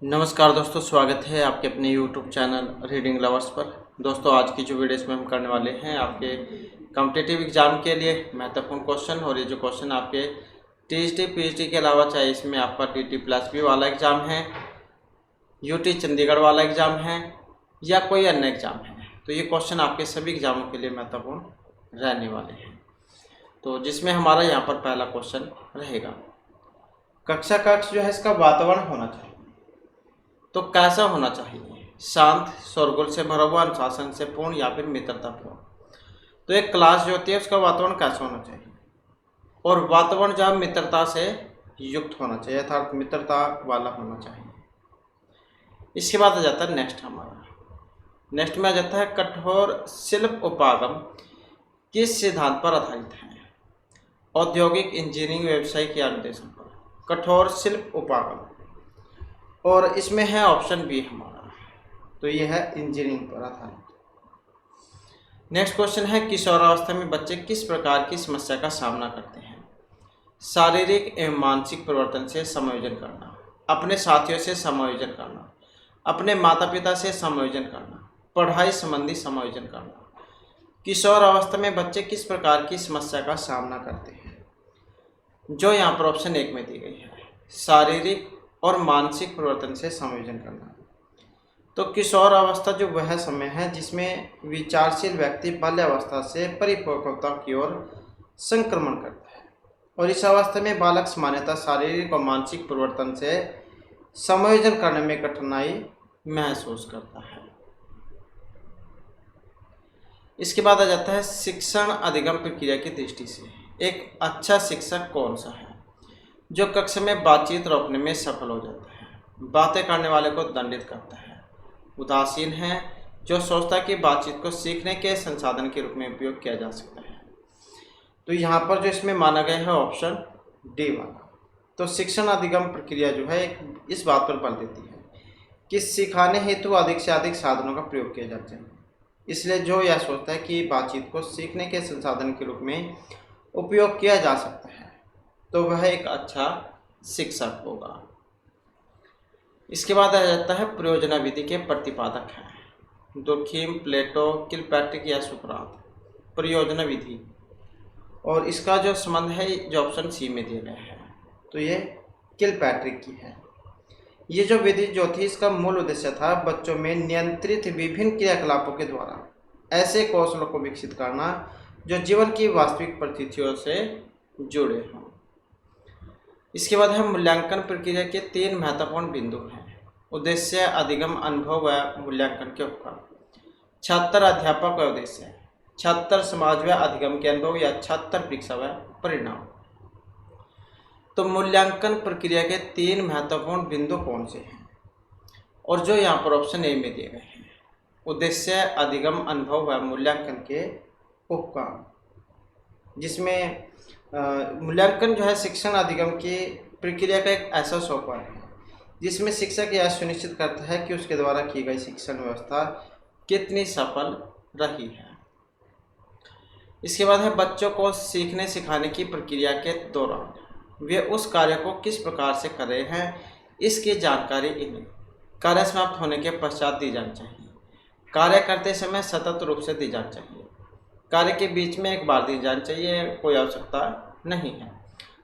नमस्कार दोस्तों, स्वागत है आपके अपने YouTube चैनल रीडिंग लवर्स पर। दोस्तों, आज की जो वीडियो इसमें हम करने वाले हैं आपके कॉम्पिटिटिव एग्जाम के लिए महत्वपूर्ण क्वेश्चन। और ये जो क्वेश्चन आपके टीएचडी पीएचडी के अलावा चाहे इसमें आपका TT+B वाला एग्ज़ाम है, यूटी चंडीगढ़ वाला एग्ज़ाम है या कोई अन्य एग्ज़ाम है, तो ये क्वेश्चन आपके सभी एग्ज़ामों के लिए महत्वपूर्ण रहने वाले हैं। तो जिसमें हमारा यहाँ पर पहला क्वेश्चन रहेगा, कक्षा कक्ष जो है इसका वातावरण होना चाहिए तो कैसा होना चाहिए? शांत, शोरगुल से भरा हुआ, अनुशासन से पूर्ण या फिर मित्रतापूर्ण। तो एक क्लास जो होती है उसका वातावरण कैसा होना चाहिए? और वातावरण जहाँ मित्रता से युक्त होना चाहिए, अर्थात मित्रता वाला होना चाहिए। इसके बाद आ जाता है नेक्स्ट में आ जाता है कठोर शिल्प उपागम किस सिद्धांत पर आधारित है? औद्योगिक इंजीनियरिंग व्यवसाय के अनुदेशन पर। कठोर शिल्प उपागम, और इसमें है ऑप्शन बी हमारा, तो ये है इंजीनियरिंग पर आधारित। नेक्स्ट क्वेश्चन है किशोरावस्था में बच्चे किस प्रकार की समस्या का सामना करते हैं? शारीरिक एवं मानसिक परिवर्तन से समायोजन करना, अपने साथियों से समायोजन करना, अपने माता पिता से समायोजन करना, पढ़ाई संबंधी समायोजन करना। किशोर अवस्था में बच्चे किस प्रकार की समस्या का सामना करते हैं? जो यहाँ पर ऑप्शन एक में दी गई है, शारीरिक और मानसिक परिवर्तन से समायोजन करना। तो किशोर अवस्था जो वह समय है जिसमें विचारशील व्यक्ति बाल्यावस्था से परिपक्वता की ओर संक्रमण करता है, और इस अवस्था में बालक सामान्यतः शारीरिक और मानसिक परिवर्तन से समायोजन करने में कठिनाई महसूस करता है। इसके बाद आ जाता है शिक्षण अधिगम प्रक्रिया की दृष्टि से एक अच्छा शिक्षक कौन सा है? जो कक्षा में बातचीत रोकने में सफल हो जाता है, बातें करने वाले को दंडित करता है, उदासीन है, जो सोचता है कि बातचीत को सीखने के संसाधन के रूप में उपयोग किया जा सकता है। तो यहाँ पर जो इसमें माना गया है ऑप्शन डी वाला। तो शिक्षण अधिगम प्रक्रिया जो है इस बात पर बल देती है कि सिखाने हेतु अधिक से अधिक साधनों का प्रयोग किया जाना चाहिए। इसलिए जो यह सोचता है कि बातचीत को सीखने के संसाधन के रूप में उपयोग किया जा सकता है, तो वह एक अच्छा शिक्षक होगा। इसके बाद आ जाता है प्रयोजना विधि के प्रतिपादक हैं दुर्खिम, प्लेटो, किलपैट्रिक या सुकरात। प्रयोजना विधि, और इसका जो संबंध है जो ऑप्शन सी में दिया गया है, तो ये किलपैट्रिक की है। ये जो विधि जो थी इसका मूल उद्देश्य था बच्चों में नियंत्रित विभिन्न क्रियाकलापों के द्वारा ऐसे कौशलों को विकसित करना जो जीवन की वास्तविक परिस्थितियों से जुड़े हों। इसके बाद है मूल्यांकन प्रक्रिया के 3 महत्वपूर्ण बिंदु हैं। उद्देश्य, अधिगम, अनुभव व मूल्यांकन के उपकरण। छात्र, अध्यापक व उद्देश्य। छात्र, समाज व अधिगम के अनुभव या छात्र, परीक्षा व परिणाम। तो मूल्यांकन प्रक्रिया के 3 महत्वपूर्ण बिंदु कौन से हैं? और जो यहाँ पर ऑप्शन ए में दिए गए हैं, उद्देश्य, अधिगम, अनुभव व मूल्यांकन के उपकरण, जिसमें मूल्यांकन जो है शिक्षण अधिगम की प्रक्रिया का एक ऐसा सोपान है जिसमें शिक्षक यह सुनिश्चित करता है कि उसके द्वारा की गई शिक्षण व्यवस्था कितनी सफल रही है। इसके बाद है बच्चों को सीखने सिखाने की प्रक्रिया के दौरान वे उस कार्य को किस प्रकार से कर रहे हैं, इसकी जानकारी इन्हें कार्य समाप्त होने के पश्चात दी जानी चाहिए। कार्य करते समय सतत रूप से दी जानी चाहिए। कार्य के बीच में एक बार दी जानी चाहिए, कोई आवश्यकता नहीं है।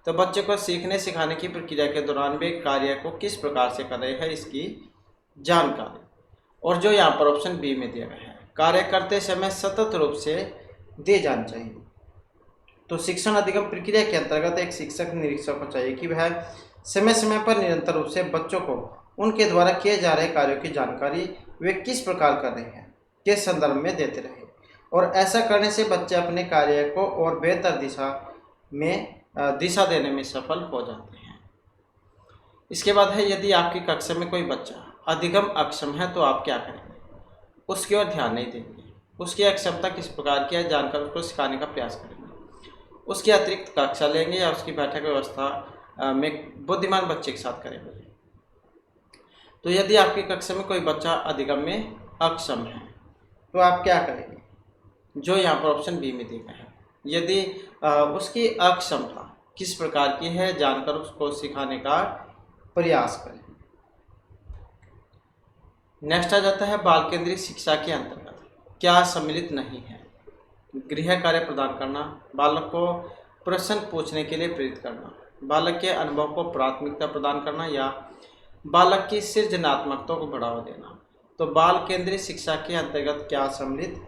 तो बच्चे को सीखने सिखाने की प्रक्रिया के दौरान वे कार्य को किस प्रकार से कर रहे हैं, इसकी जानकारी। और जो यहाँ पर ऑप्शन बी में दिया गया है, कार्य करते समय सतत रूप से दी जानी चाहिए। तो शिक्षण अधिगम प्रक्रिया के अंतर्गत एक शिक्षक निरीक्षक को चाहिए कि वह समय समय पर निरंतर रूप से बच्चों को उनके द्वारा किए जा रहे कार्यों की जानकारी वे किस प्रकार कर रहे हैं के संदर्भ में देते रहे, और ऐसा करने से बच्चे अपने कार्य को और बेहतर दिशा देने में सफल हो जाते हैं। इसके बाद है यदि आपकी कक्षा में कोई बच्चा अधिगम अक्षम है तो आप क्या करेंगे? उसकी ओर ध्यान नहीं देंगे, उसकी अक्षमता किस प्रकार की है जानकर उसको सिखाने का प्रयास करेंगे, उसकी अतिरिक्त कक्षा लेंगे या उसकी बैठक व्यवस्था में बुद्धिमान बच्चे के साथ करेंगे। तो यदि आपकी कक्षा में कोई बच्चा अधिगम में अक्षम है तो आप क्या करेंगे? जो यहाँ पर ऑप्शन बी में दिया है, यदि उसकी अक्षमता किस प्रकार की है जानकर उसको सिखाने का प्रयास करें। नेक्स्ट आ जाता है बाल केंद्रित शिक्षा के अंतर्गत क्या सम्मिलित नहीं है। गृह कार्य प्रदान करना, बालक को प्रश्न पूछने के लिए प्रेरित करना, बालक के अनुभव को प्राथमिकता प्रदान करना या बालक की सृजनात्मकता को बढ़ावा देना। तो बाल केंद्रित शिक्षा के अंतर्गत क्या सम्मिलित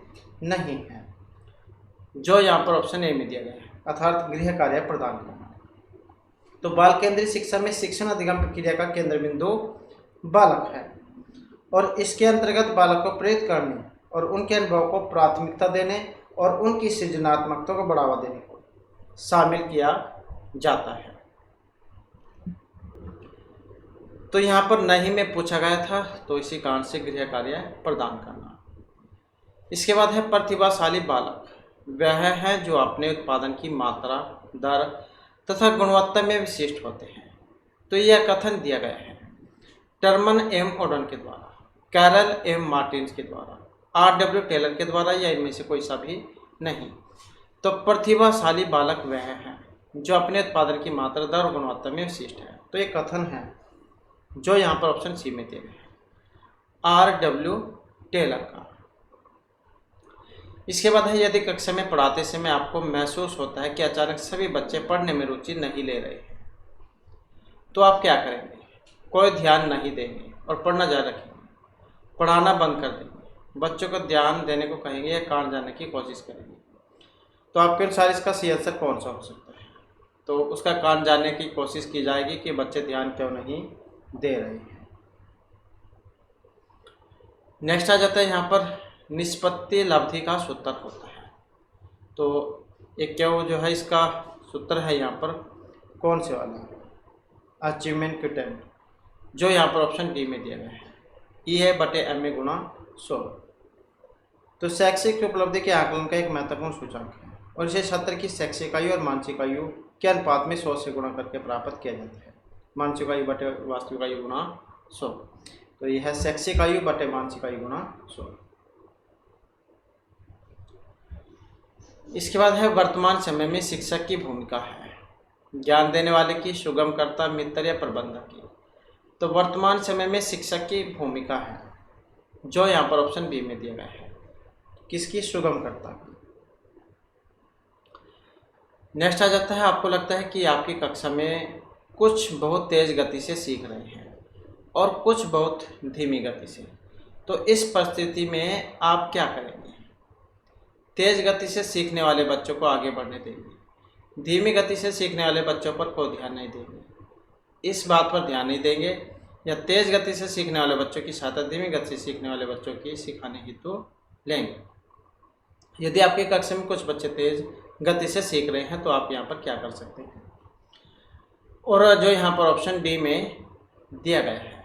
नहीं है, जो यहाँ पर ऑप्शन ए में दिया गया है, अर्थात गृह कार्य प्रदान करना। तो बाल केंद्रित शिक्षा में शिक्षण अधिगम प्रक्रिया का केंद्र बिंदु बालक है और इसके अंतर्गत बालक को प्रेरित करने और उनके अनुभव को प्राथमिकता देने और उनकी सृजनात्मकता को बढ़ावा देने को शामिल किया जाता है। तो यहाँ पर नहीं में पूछा गया था, तो इसी कारण से गृह कार्य प्रदान करना। इसके बाद है प्रतिभाशाली बालक वह है जो अपने उत्पादन की मात्रा, दर तथा गुणवत्ता में विशिष्ट होते हैं। तो यह कथन दिया गया है टर्मन एम ओडन के द्वारा, कैरल एम मार्टिन्स के द्वारा, R.W. टेलर के द्वारा या इनमें से कोई सा भी नहीं। तो प्रतिभाशाली बालक वह है जो अपने उत्पादन की मात्रा, दर और गुणवत्ता में विशिष्ट है। तो ये कथन है जो यहाँ पर ऑप्शन सी में दिए गए हैं, R.W. टेलर का। इसके बाद है यदि कक्षा में पढ़ाते समय आपको महसूस होता है कि अचानक सभी बच्चे पढ़ने में रुचि नहीं ले रहे हैं, तो आप क्या करेंगे? कोई ध्यान नहीं देंगे और पढ़ना जारी रखेंगे, पढ़ाना बंद कर देंगे, बच्चों को ध्यान देने को कहेंगे या कान जाने की कोशिश करेंगे। तो आपके अनुसार इसका सही आंसर कौन सा हो सकता है? तो उसका कान जानने की कोशिश की जाएगी कि बच्चे ध्यान क्यों नहीं दे रहे हैं। नेक्स्ट आ जाता है यहाँ पर निष्पत्ति लब्धि का सूत्र होता है। तो एक क्या वो जो है इसका सूत्र है यहाँ पर कौन से वाला? अचीवमेंट क्विटेंट, जो यहाँ पर ऑप्शन डी में दिया गया है, E/MA गुणा 100। तो शैक्षिक उपलब्धि के आकलन का एक महत्वपूर्ण सूचक है और इसे छात्र की शैक्षिक आयु और मानसिक आयु के अनुपात में 100 से गुणा करके प्राप्त किया जाता है। मानसिक आयु बटे वास्तविक आयु गुणा 100। तो यह है शैक्षिक आयु बटे मानसिक आयु गुणा 100। इसके बाद है वर्तमान समय में शिक्षक की भूमिका है ज्ञान देने वाले की, सुगमकर्ता, मित्र या प्रबंधक की। तो वर्तमान समय में शिक्षक की भूमिका है जो यहाँ पर ऑप्शन बी में दिया गया है, किसकी? सुगमकर्ता की। नेक्स्ट आ जाता है आपको लगता है कि आपकी कक्षा में कुछ बहुत तेज गति से सीख रहे हैं और कुछ बहुत धीमी गति से, तो इस परिस्थिति में आप क्या करेंगे? तेज गति से सीखने वाले बच्चों को आगे बढ़ने देंगे, धीमी गति से सीखने वाले बच्चों पर कोई ध्यान नहीं देंगे, इस बात पर ध्यान नहीं देंगे, या तेज गति से सीखने वाले बच्चों की सहायता धीमी गति से सीखने वाले बच्चों की सिखाने हेतु लेंगे। यदि आपकी कक्षा में कुछ बच्चे तेज गति से सीख रहे हैं तो आप यहाँ पर क्या कर सकते हैं? और जो यहाँ पर ऑप्शन डी में दिया गया है,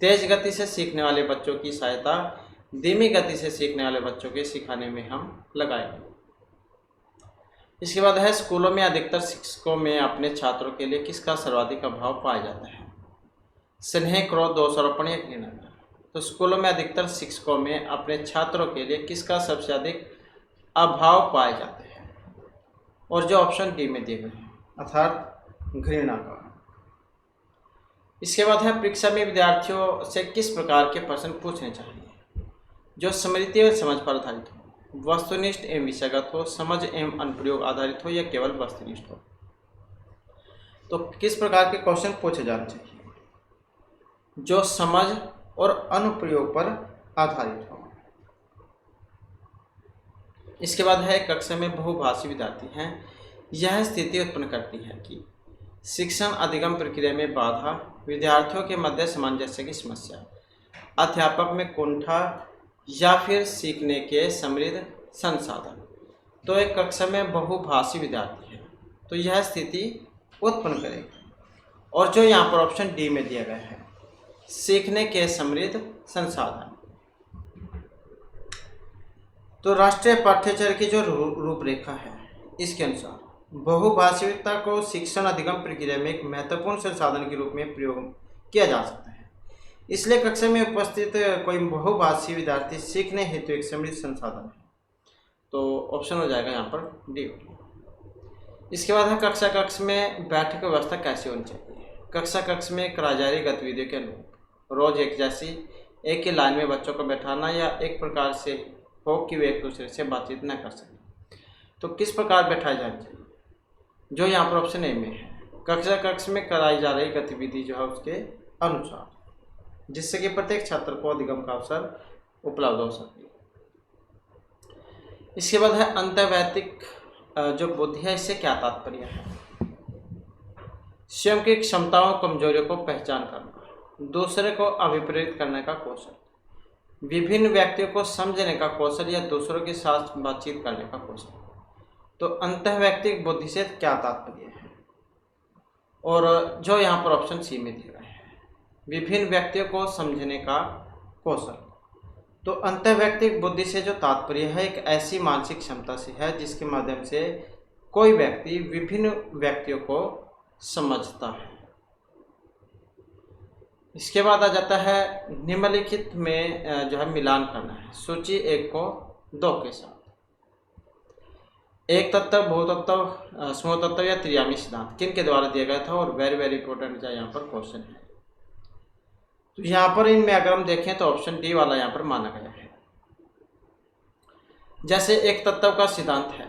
तेज गति से सीखने वाले बच्चों की सहायता धीमी गति से सीखने वाले बच्चों के सिखाने में हम लगाएंगे। इसके बाद है स्कूलों में अधिकतर शिक्षकों में अपने छात्रों के लिए किसका सर्वाधिक अभाव पाया जाता है? स्नेह, क्रोध, दोषारोपण या घृणा का। तो स्कूलों में अधिकतर शिक्षकों में अपने छात्रों के लिए किसका सबसे अधिक अभाव पाए जाते हैं? और जो ऑप्शन डी में दिए गए हैं, अर्थात घृणा का। इसके बाद है परीक्षा में विद्यार्थियों से किस प्रकार के प्रश्न पूछने चाहिए? जो स्मृति और समझ पर आधारित हो, वस्तुनिष्ठ एवं विषयगत हो, समझ एवं अनुप्रयोग आधारित हो या केवल वस्तुनिष्ठ हो। तो किस प्रकार के क्वेश्चन पूछे जाने चाहिए? जो समझ और अनुप्रयोग पर आधारित हो। इसके बाद है कक्षा में बहुभाषी विद्यार्थी हैं, यह स्थिति उत्पन्न करती है कि शिक्षण अधिगम प्रक्रिया में बाधा, विद्यार्थियों के मध्य सामंजस्य की समस्या, अध्यापक में कुंठा या फिर सीखने के समृद्ध संसाधन। तो एक कक्षा में बहुभाषी विद्यार्थी है तो यह स्थिति उत्पन्न करेगी। और जो यहाँ पर ऑप्शन डी में दिया गया है, सीखने के समृद्ध संसाधन। तो राष्ट्रीय पाठ्यचर्या की जो रूपरेखा है इसके अनुसार बहुभाषिकता को शिक्षण अधिगम प्रक्रिया में एक महत्वपूर्ण संसाधन के रूप में प्रयोग किया जा सकता है। इसलिए कक्षा में उपस्थित कोई बहुभाषी विद्यार्थी सीखने हेतु एक समृद्ध संसाधन है। तो ऑप्शन हो जाएगा यहाँ पर डी। इसके बाद है कक्षा कक्ष में बैठक व्यवस्था कैसी होनी चाहिए? कक्षा कक्ष में कराई जा रही गतिविधियों के अनुरूप रोज एक जैसी एक ही लाइन में बच्चों को बैठाना या एक प्रकार से हो कि वे एक दूसरे से बातचीत न कर सकें। तो किस प्रकार बैठाए जाना चाहिए, जो यहाँ पर ऑप्शन ए में है, कक्षा कक्ष में कराई जा रही गतिविधि जो है उसके अनुसार, जिससे कि प्रत्येक छात्र को अधिगम का अवसर उपलब्ध हो सके। इसके बाद है अंतर्वैयक्तिक जो बुद्धि है, इससे क्या तात्पर्य है? स्वयं की क्षमताओं कमजोरियों को पहचान करना, दूसरे को अभिप्रेरित करने का कौशल, विभिन्न व्यक्तियों को समझने का कौशल या दूसरों के साथ बातचीत करने का कौशल। तो अंतर्वैयक्तिक बुद्धि से क्या तात्पर्य है? और जो यहाँ पर ऑप्शन सी में दिया गया है, विभिन्न व्यक्तियों को समझने का कौशल। तो अंतर्वैयक्तिक बुद्धि से जो तात्पर्य है, एक ऐसी मानसिक क्षमता से है जिसके माध्यम से कोई व्यक्ति विभिन्न व्यक्तियों को समझता है। इसके बाद आ जाता है निम्नलिखित में जो है मिलान करना है सूची 1 को 2 के साथ। एक तत्व, बहुतत्व, समूह तत्व या त्रियामी सिद्धांत किन के द्वारा दिया गया था? और वेरी वेरी इंपॉर्टेंट जो यहाँ पर क्वेश्चन है। तो यहाँ पर इनमें अगर हम देखें तो ऑप्शन डी वाला यहाँ पर माना गया है। जैसे एक तत्व का सिद्धांत है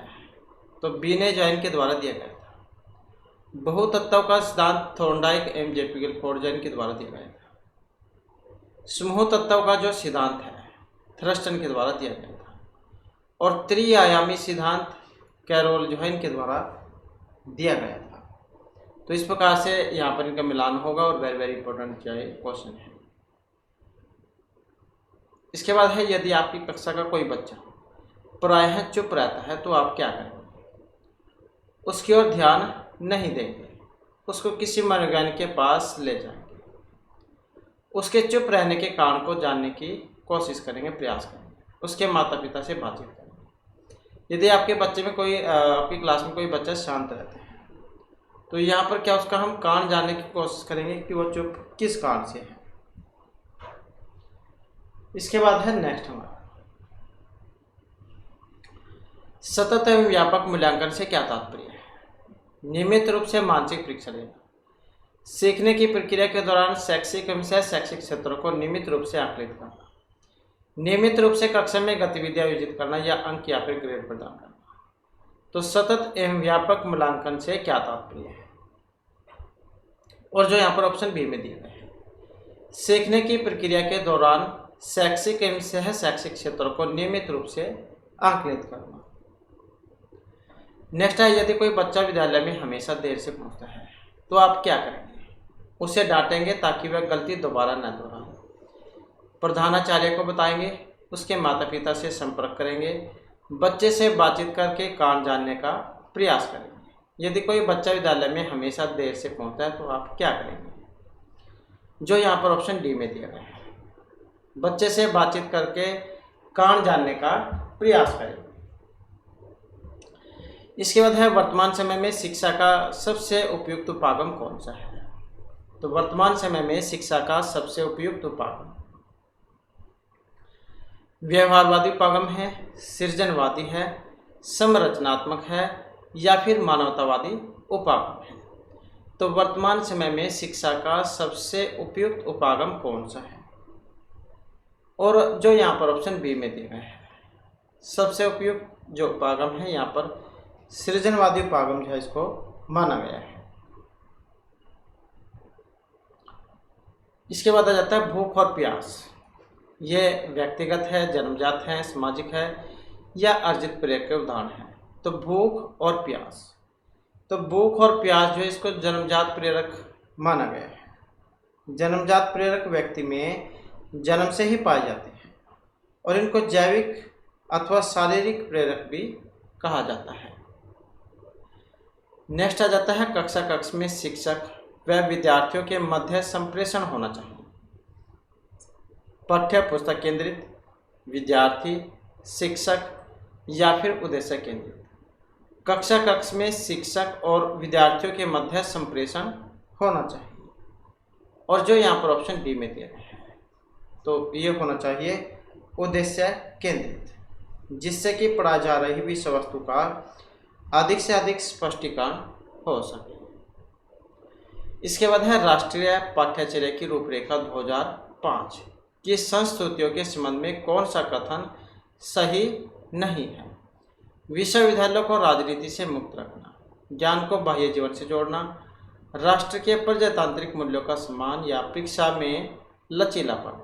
तो बीने जॉइन के द्वारा दिया गया था। बहुतत्व का सिद्धांत थॉर्नडाइक एवं जेपी गिलफोर्ड जॉइन के द्वारा दिया गया था। समूह तत्व का जो सिद्धांत है थ्रस्टन के द्वारा दिया गया था। और त्रिआयामी सिद्धांत कैरोल जोहाइन के द्वारा दिया गया था। तो इस प्रकार से यहाँ पर इनका मिलान होगा और वेरी वेरी इंपॉर्टेंट क्वेश्चन है। इसके बाद है यदि आपकी कक्षा का कोई बच्चा प्रायः चुप रहता है तो आप क्या करेंगे? उसकी ओर ध्यान नहीं देंगे, उसको किसी मनोवैज्ञानिक के पास ले जाएंगे, उसके चुप रहने के कारण को जानने की कोशिश करेंगे, प्रयास करेंगे, उसके माता पिता से बातचीत करेंगे। यदि आपके बच्चे में कोई आपकी क्लास में कोई बच्चा शांत रहता है तो यहाँ पर क्या उसका हम कारण जानने की कोशिश करेंगे कि वो चुप किस कारण से है। इसके बाद है नेक्स्ट हमारा सतत एवं व्यापक मूल्यांकन से क्या तात्पर्य है? नियमित रूप से मानसिक परीक्षा लेना, सीखने की प्रक्रिया के दौरान शैक्षिक एवं शैक्षिक क्षेत्रों को नियमित रूप से आकलित करना, नियमित रूप से कक्षा में गतिविधियां आयोजित करना या अंक या फिर ग्रेड प्रदान करना। तो सतत एवं व्यापक मूल्यांकन से क्या तात्पर्य है? और जो यहाँ पर ऑप्शन बी में दिया गया है, सीखने की प्रक्रिया के दौरान शैक्षिक एवं सह शैक्षिक क्षेत्रों को नियमित रूप से आकलित करना। नेक्स्ट है यदि कोई बच्चा विद्यालय में हमेशा देर से पहुंचता है तो आप क्या करेंगे? उसे डांटेंगे ताकि वह गलती दोबारा न दोहराए, प्रधानाचार्य को बताएंगे, उसके माता पिता से संपर्क करेंगे, बच्चे से बातचीत करके कारण जानने का प्रयास करेंगे। यदि कोई बच्चा विद्यालय में हमेशा देर से पहुंचता है तो आप क्या करेंगे? जो यहाँ पर ऑप्शन डी में दिया गया है, बच्चे से बातचीत करके कारण जानने का प्रयास करेंगे। इसके बाद है वर्तमान समय में शिक्षा का सबसे उपयुक्त उपागम कौन सा है? तो वर्तमान समय में शिक्षा का सबसे उपयुक्त उपागम व्यवहारवादी उपागम है, सृजनवादी है, संरचनात्मक है या फिर मानवतावादी उपागम है। तो वर्तमान समय में शिक्षा का सबसे उपयुक्त उपागम कौन सा है? और जो यहाँ पर ऑप्शन बी में दिया गया है, सबसे उपयुक्त जो उपागम है यहाँ पर सृजनवादी उपागम जो है इसको माना गया है। इसके बाद आ जाता है भूख और प्यास। ये व्यक्तिगत है, जन्मजात है, सामाजिक है या अर्जित प्रेरक के उदाहरण है। तो भूख और प्यास, तो भूख और प्यास जो है इसको जन्मजात प्रेरक माना गया है। जन्मजात प्रेरक व्यक्ति में जन्म से ही पाए जाते हैं और इनको जैविक अथवा शारीरिक प्रेरक भी कहा जाता है। नेक्स्ट आ जाता है कक्षा कक्ष में शिक्षक व विद्यार्थियों के मध्य संप्रेषण होना चाहिए। पाठ्य पुस्तक केंद्रित, विद्यार्थी, शिक्षक या फिर उद्देश्य केंद्रित। कक्षा कक्ष में शिक्षक और विद्यार्थियों के मध्य संप्रेषण होना चाहिए। और जो यहाँ पर ऑप्शन डी में दिया गया है तो ये होना चाहिए उद्देश्य केंद्रित, जिससे कि पढ़ाई जा रही विषय वस्तु का अधिक से अधिक स्पष्टीकरण हो सके। इसके बाद है राष्ट्रीय पाठ्यचर्या की रूपरेखा 2005। कि संस्कृतियों के संबंध में कौन सा कथन सही नहीं है? विश्वविद्यालयों को राजनीति से मुक्त रखना, ज्ञान को बाह्य जीवन से जोड़ना, राष्ट्र के प्रजातांत्रिक मूल्यों का सम्मान या परीक्षा में लचीलापन।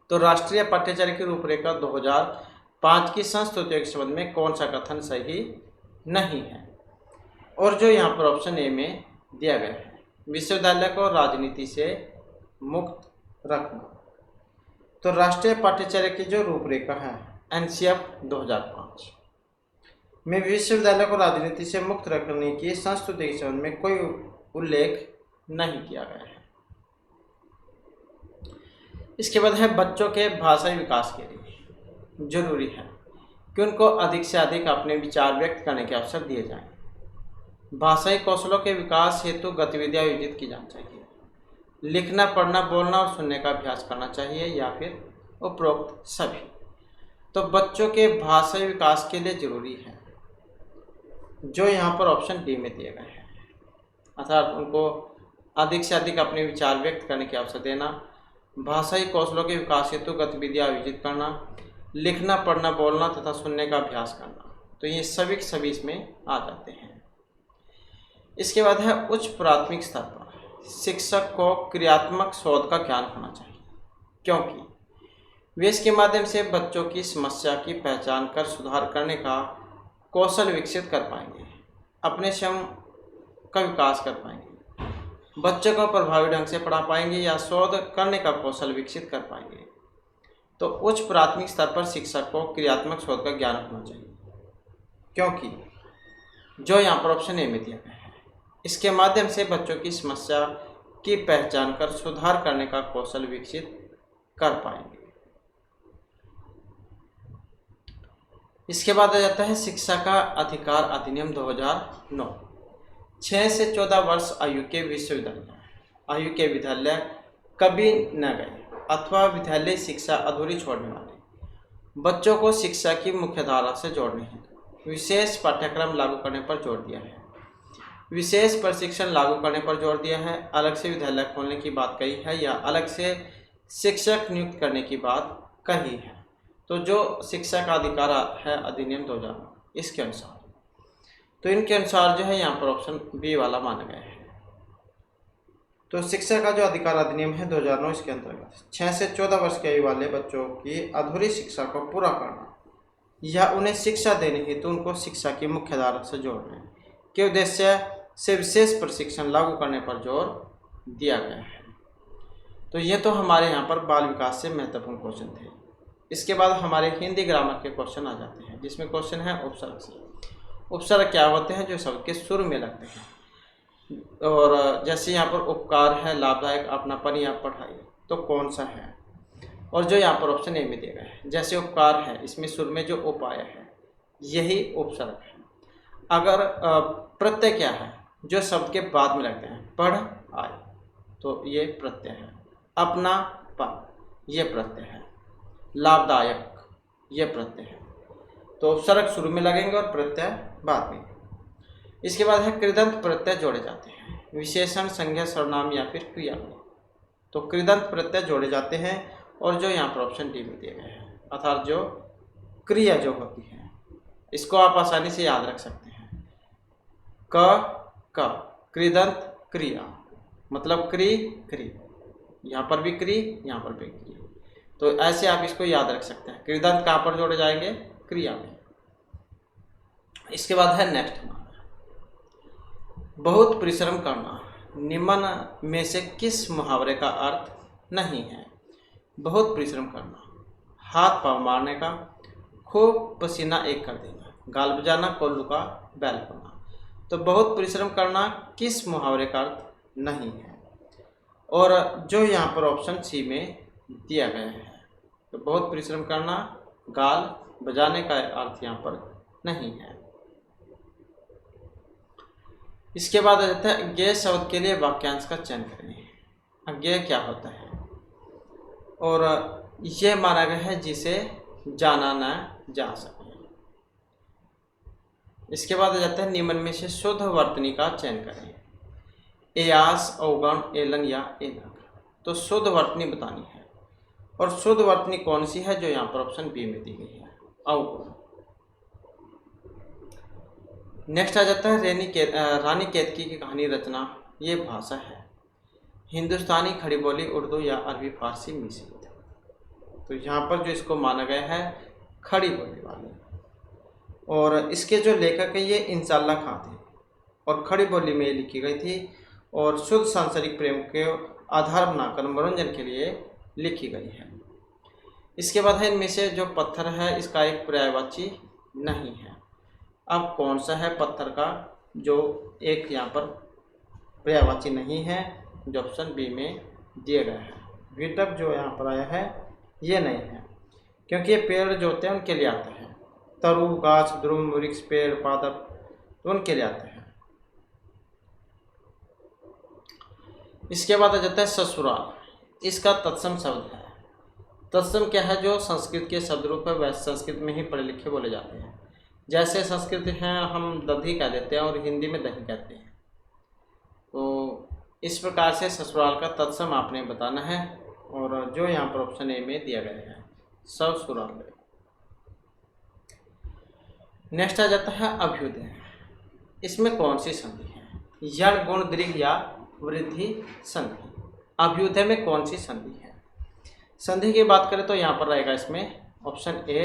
तो राष्ट्रीय पाठ्यचर्या की रूपरेखा 2005 की संस्कृतियों के संबंध में कौन सा कथन सही नहीं है? और जो यहाँ पर ऑप्शन ए में दिया गया है, विश्वविद्यालय को राजनीति से मुक्त रखना। तो राष्ट्रीय पाठ्यचर्या की जो रूपरेखा है एनसीएफ 2005 में विश्वविद्यालय को राजनीति से मुक्त रखने की संस्कृति के संबंध में कोई उल्लेख नहीं किया गया है। इसके बाद है बच्चों के भाषाई विकास के लिए जरूरी है कि उनको अधिक से अधिक अपने विचार व्यक्त करने के अवसर दिए जाएं। भाषाई कौशलों के विकास हेतु गतिविधियां आयोजित की जानी चाहिए। लिखना, पढ़ना, बोलना और सुनने का अभ्यास करना चाहिए या फिर उपरोक्त सभी। तो बच्चों के भाषाई विकास के लिए जरूरी है जो यहाँ पर ऑप्शन डी में दिए गए हैं, अर्थात उनको अधिक से अधिक अपने विचार व्यक्त करने के अवसर देना, भाषाई कौशलों के विकास हेतु गतिविधियां आयोजित करना, लिखना, पढ़ना, बोलना तथा सुनने का अभ्यास करना। तो ये सभी के सभी इसमें आ जाते हैं। इसके बाद है उच्च प्राथमिक स्तर पर शिक्षक को क्रियात्मक शोध का ज्ञान होना चाहिए, क्योंकि वे इसके माध्यम से बच्चों की समस्या की पहचान कर सुधार करने का कौशल विकसित कर पाएंगे, अपने स्वयं का विकास कर पाएंगे, बच्चों को प्रभावी ढंग से पढ़ा पाएंगे या शोध करने का कौशल विकसित कर पाएंगे। तो उच्च प्राथमिक स्तर पर शिक्षक को क्रियात्मक शोध का ज्ञान होना चाहिए, क्योंकि जो यहाँ पर ऑप्शन ए में दिया गया है, इसके माध्यम से बच्चों की समस्या की पहचान कर सुधार करने का कौशल विकसित कर पाएंगे। इसके बाद आ जाता है शिक्षा का अधिकार अधिनियम 2009। 6 से 14 वर्ष आयु के विद्यालय कभी न गए अथवा विद्यालय शिक्षा अधूरी छोड़ने वाले बच्चों को शिक्षा की मुख्य धारा से जोड़ने हेतु विशेष पाठ्यक्रम लागू करने पर जोर दिया है, विशेष प्रशिक्षण लागू करने पर जोर दिया है, अलग से विद्यालय खोलने की बात कही है या अलग से शिक्षक नियुक्त करने की बात कही है। तो जो शिक्षा का अधिकार है अधिनियम 2009 इसके अनुसार, तो इनके अनुसार जो है यहाँ पर ऑप्शन बी वाला माना गया है। तो शिक्षा का जो अधिकार अधिनियम है 2009 इसके अंतर्गत 6 से 14 वर्ष की आयु वाले बच्चों की अधूरी शिक्षा को पूरा करना या उन्हें शिक्षा देने हेतु उनको शिक्षा की मुख्य धारा से जोड़ने के उद्देश्य से विशेष प्रशिक्षण लागू करने पर जोर दिया गया है। तो ये तो हमारे यहाँ पर बाल विकास से महत्वपूर्ण क्वेश्चन थे। इसके बाद हमारे हिंदी ग्रामर के क्वेश्चन आ जाते हैं, जिसमें क्वेश्चन है उपसर्ग से। उपसर्ग क्या होते हैं? जो शब्द के शुरू में लगते हैं। और जैसे यहाँ पर उपकार है, लाभदायक, अपनापन या पढ़ाई, तो कौन सा है? और जो यहाँ पर ऑप्शन ए में दिया गया है, जैसे उपकार है, इसमें शुरू में जो उप आया है यही उपसर्ग है। अगर प्रत्यय क्या है? जो शब्द के बाद में लगते हैं, पढ़ आए, तो ये प्रत्यय है। अपनापन ये प्रत्यय है। लाभदायक ये प्रत्यय है। तो उपसर्ग शुरू में लगेंगे और प्रत्यय बाद में। इसके बाद है कृदंत प्रत्यय जोड़े जाते हैं विशेषण, संज्ञा, सर्वनाम या फिर क्रिया में। तो कृदंत प्रत्यय जोड़े जाते हैं और जो यहाँ पर ऑप्शन डी में दिए गए हैं, अर्थात जो क्रिया जो होती है इसको आप आसानी से याद रख सकते हैं। क कृदंत क्रिया मतलब क्री क्री, यहाँ पर भी क्री, यहाँ पर भी क्री। तो ऐसे आप इसको याद रख सकते हैं। कृदंत कहाँ पर जोड़े जाएंगे? क्रिया में। इसके बाद है नेक्स्ट हमारा बहुत परिश्रम करना निम्न में से किस मुहावरे का अर्थ नहीं है? बहुत परिश्रम करना, हाथ पाँव मारने का, खूब पसीना एक कर देना, गाल बजाना, कोल्लू का बैल होना। तो बहुत परिश्रम करना किस मुहावरे का अर्थ नहीं है? और जो यहाँ पर ऑप्शन सी में दिया गया है, तो बहुत परिश्रम करना गाल बजाने का अर्थ यहाँ पर नहीं है। इसके बाद आ जाता है अज्ञेय शब्द के लिए वाक्यांश का चयन करें। अज्ञेय क्या होता है? और यह माना गया है जिसे जाना न जा सके। इसके बाद आ जाता है निम्न में से शुद्ध वर्तनी का चयन करें। एयास, अवगण, एलन या एनक। तो शुद्ध वर्तनी बतानी है। और शुद्ध वर्तनी कौन सी है, जो यहाँ पर ऑप्शन बी में दी गई है, अवगुण। नेक्स्ट आ जाता है रानी केतकी की कहानी रचना। ये भाषा है हिंदुस्तानी, खड़ी बोली, उर्दू या अरबी फारसी मिश्रित। तो यहाँ पर जो इसको माना गया है खड़ी बोली वाली। और इसके जो लेखक है ये इंशाअल्लाह खां थे और खड़ी बोली में लिखी गई थी और शुद्ध सांसारिक प्रेम के आधार बनाकर मनोरंजन के लिए लिखी गई है। इसके बाद है इनमें से जो पत्थर है इसका एक पर्यायवाची नहीं है। अब कौन सा है पत्थर का जो एक यहाँ पर पर्यायवाची नहीं है, जो ऑप्शन बी में दिया गया है। विटप जो यहाँ पर आया है ये नहीं है, क्योंकि ये पेड़ जो होते हैं उनके लिए आते हैं। तरु, गाछ, ध्रुव, वृक्ष, पेड़, पादप तो उनके लिए आते हैं। इसके बाद आ जाता है ससुराल। इसका तत्सम शब्द है। तत्सम क्या है, जो संस्कृत के शब्द रूप है वह संस्कृत में ही पढ़े लिखे बोले जाते हैं। जैसे संस्कृत हैं हम दधी कह देते हैं और हिंदी में दही कहते हैं। तो इस प्रकार से ससुराल का तत्सम आपने बताना है और जो यहाँ पर ऑप्शन ए में दिया गया है ससुराल। नेक्स्ट आ जाता है अभ्युदय। इसमें कौन सी संधि है, यण, गुण, दीर्घ या वृद्धि संधि। अभ्युदय में कौन सी संधि है? संधि की बात करें तो यहाँ पर रहेगा इसमें ऑप्शन ए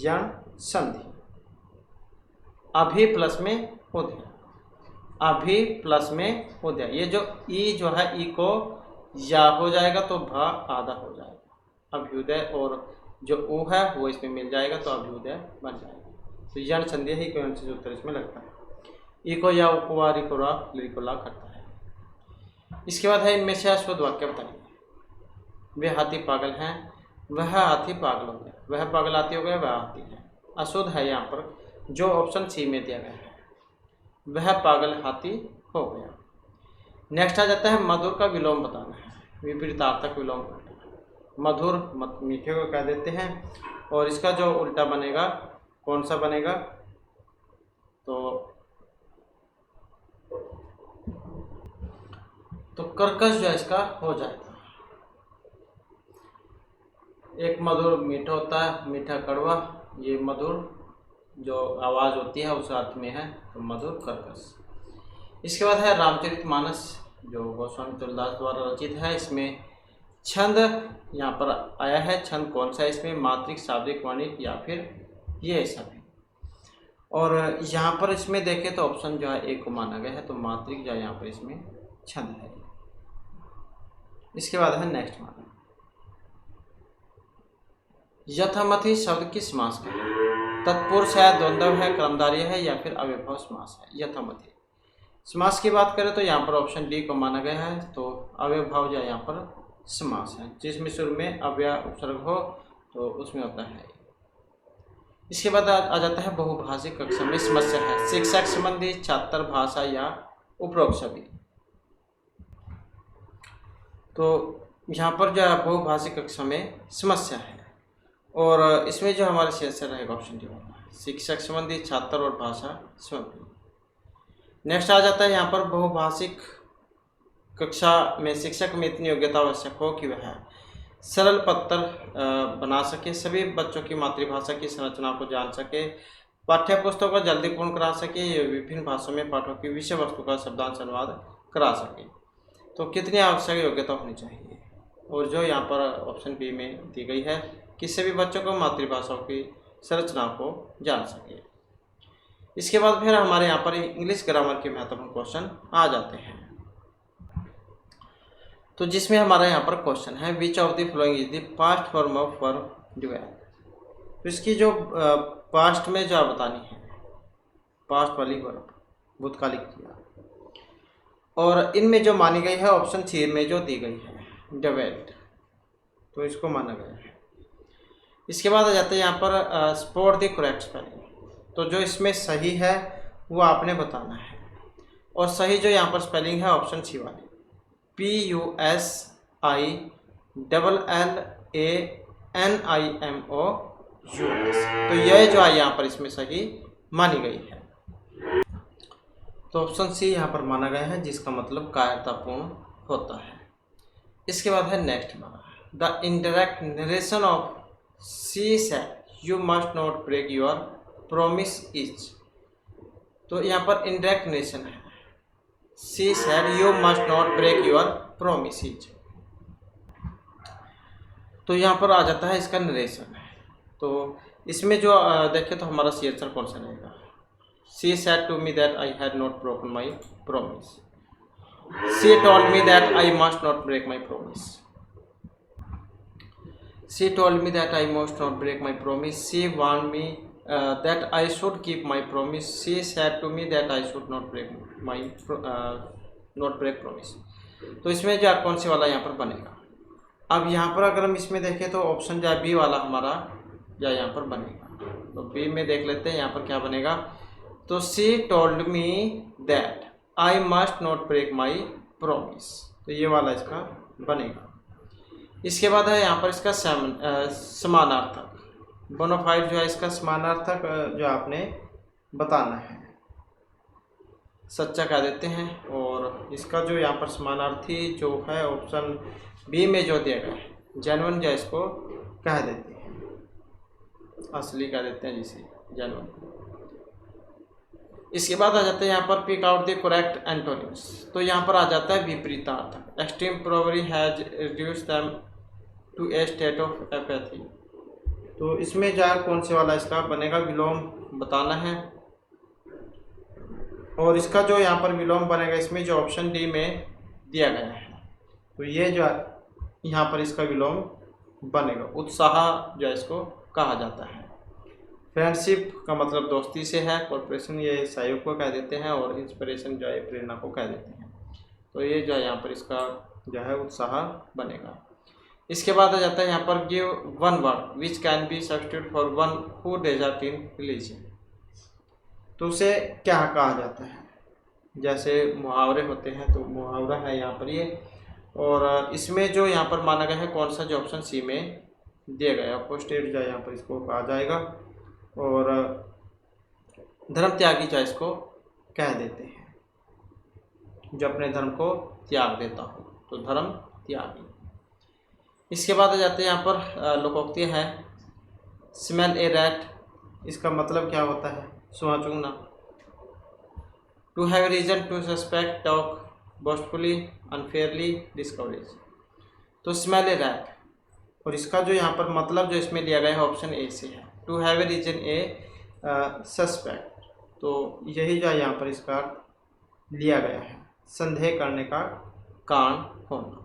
यण संधि। अभि प्लस में उदय, अभि प्लस में उदय। ये जो ई जो है ई को या हो जाएगा तो भ आधा हो जाएगा। अभ्युदय और जो उ है वो इसमें मिल जाएगा तो अभ्युदय बन जाएगा। तो यण संधि ही कौन सी उत्तर इसमें लगता है। ई को या उ को री को रा ली को ला करता है। इसके बाद है इनमें से अशुद्ध वाक्य बताइए। वे हाथी पागल हैं, वह हाथी पागल हो गया, वह पागल हाथी हो गया, वह हाथी है। अशुद्ध है यहाँ पर जो ऑप्शन सी में दिया गया है, वह पागल हाथी हो गया। नेक्स्ट आ जाता है मधुर का विलोम बताना है, विपरीतार्थक विलोम करना है। मधुर मीठे को कह देते हैं और इसका जो उल्टा बनेगा कौन सा बनेगा, तो कर्कश जो है इसका हो जाएगा। एक मधुर मीठा होता है, मीठा कड़वा, ये मधुर जो आवाज़ होती है उस अर्थ में है तो मधुर कर्कश। इसके बाद है रामचरितमानस जो गोस्वामी तुलसीदास द्वारा रचित है। इसमें छंद यहाँ पर आया है, छंद कौन सा है इसमें, मात्रिक, शाब्दिक, वर्णिक या फिर ये सभी। और यहाँ पर इसमें देखें तो ऑप्शन जो है ए को माना गया है तो मात्रिक जो यहाँ पर इसमें छंद है। इसके बाद है नेक्स्ट माना यथामथी शब्द किस समास का है, तत्पुरुष है, द्वंद्व है, कर्मधारय है या फिर अव्ययभाव समास है। यथामथी समास की बात करें तो यहाँ पर ऑप्शन डी को माना गया है तो अव्ययभाव जो यहाँ पर समास है, जिसमें शुरू में अव्यय उपसर्ग हो तो उसमें होता है। इसके बाद आ जाता है बहुभाषिक कक्षा में समस्या है, शिक्षक संबंधी, छात्र, भाषा या उपरोक्त सभी। तो यहाँ पर जो है बहुभाषिक कक्षा में समस्या है और इसमें जो हमारा शीर्षक रहेगा ऑप्शन डी होगा, शिक्षक संबंधी, छात्र और भाषा संबंधी। नेक्स्ट आ जाता है यहाँ पर बहुभाषिक कक्षा में शिक्षक में इतनी योग्यता आवश्यक हो कि वह सरल पत्र बना सके, सभी बच्चों की मातृभाषा की संरचना को जान सके, पाठ्य पुस्तकों को जल्दी पूर्ण करा सके, विभिन्न भाषाओं में पाठों की विषय वस्तु का शब्दांश अनुवाद करा सके। तो कितनी आवश्यक योग्यता होनी चाहिए, और जो यहाँ पर ऑप्शन बी में दी गई है कि सभी बच्चों को मातृभाषाओं की संरचना को जान सके। इसके बाद फिर हमारे यहाँ पर इंग्लिश ग्रामर के महत्वपूर्ण क्वेश्चन आ जाते हैं। तो जिसमें हमारा यहाँ पर क्वेश्चन है which of the following is the past form of verb do है। तो इसकी जो पास्ट में जो बतानी है, पास्ट वाली वर्ब भूतकालिक क्रिया, और इनमें जो मानी गई है ऑप्शन सी में जो दी गई है डेवेल्ट, तो इसको माना गया है। इसके बाद आ जाता है यहाँ पर स्पॉट द करेक्ट स्पेलिंग। तो जो इसमें सही है वो आपने बताना है, और सही जो यहाँ पर स्पेलिंग है ऑप्शन सी वाली PUSILLANIMOUS। तो यह जो है यहाँ पर इसमें सही मानी गई है, तो ऑप्शन सी यहाँ पर माना गया है, जिसका मतलब कायरतापूर्ण होता है। इसके बाद है नेक्स्ट हमारा the indirect narration of she said you must not break your promise is. तो यहाँ पर इंडायरेक्ट नरेशन है, she said you must not break your promise is. तो यहाँ पर आ जाता है इसका नरेशन है। तो इसमें जो देखें तो हमारा सी आंसर कौन सा रहेगा? She said to me that I had not broken my promise, she told me that I must not break my promise, she told me that I must not break my promise, she warned me that I should keep my promise, she said to me that I should not break my not break promise. तो इसमें जो कौन से वाला यहाँ पर बनेगा? अब यहाँ पर अगर हम इसमें देखें तो ऑप्शन जो है बी वाला हमारा या यहाँ पर बनेगा। तो बी में देख लेते हैं यहाँ पर क्या बनेगा। तो she told me that I must not break my promise, तो ये वाला इसका बनेगा। इसके बाद है यहाँ पर इसका समानार्थक, बोनाफाइड जो है इसका समानार्थक जो आपने बताना है, सच्चा कह देते हैं। और इसका जो यहाँ पर समानार्थी जो है ऑप्शन बी में जो दिया गया है, जेन्युइन जो इसको कह देते हैं, असली कह देते हैं जिसे जेन्युइन। इसके बाद आ जाता है यहाँ पर pick out the correct antonyms. तो यहाँ पर आ जाता है विपरीतार्थक, extreme probably has reduced them to a state of apathy. तो इसमें जो कौन से वाला इसका बनेगा? विलोम बताना है। और इसका जो यहाँ पर विलोम बनेगा इसमें जो ऑप्शन डी में दिया गया है, तो ये जो यहाँ पर इसका विलोम बनेगा। उत्साह जो इसको कहा जाता है। फ्रेंडशिप का मतलब दोस्ती से है, कॉर्पोरेशन ये सहयोग को कह देते हैं, और इंस्पिरेशन जो है प्रेरणा को कह देते हैं। तो ये जो है यहाँ पर इसका जो है उत्साह बनेगा। इसके बाद आ जाता है यहाँ पर give one word which can be substitute for one who desert in religion. तो उसे क्या कहा जाता है? जैसे मुहावरे होते हैं, तो मुहावरा है यहाँ पर ये। और इसमें जो यहाँ पर माना गया है कौन सा? जो ऑप्शन सी में दिया गया है, अपोस्टेट जो यहाँ पर इसको कहा जाएगा। और धर्म त्यागी जो इसको कह देते हैं, जो अपने धर्म को त्याग देता हो, तो धर्म त्यागी। इसके बाद आ जाते हैं यहाँ पर लोकोक्ति है, स्मेल ए रैट। इसका मतलब क्या होता है? सुहा चूंगना। To have reason to suspect, talk boastfully, unfairly, discourage. तो स्मेल ए रैट, और इसका जो यहाँ पर मतलब जो इसमें लिया गया है ऑप्शन ए से है, to have a reason a suspect. तो यही जो यहाँ पर इसका लिया गया है, संदेह करने का कारण होना।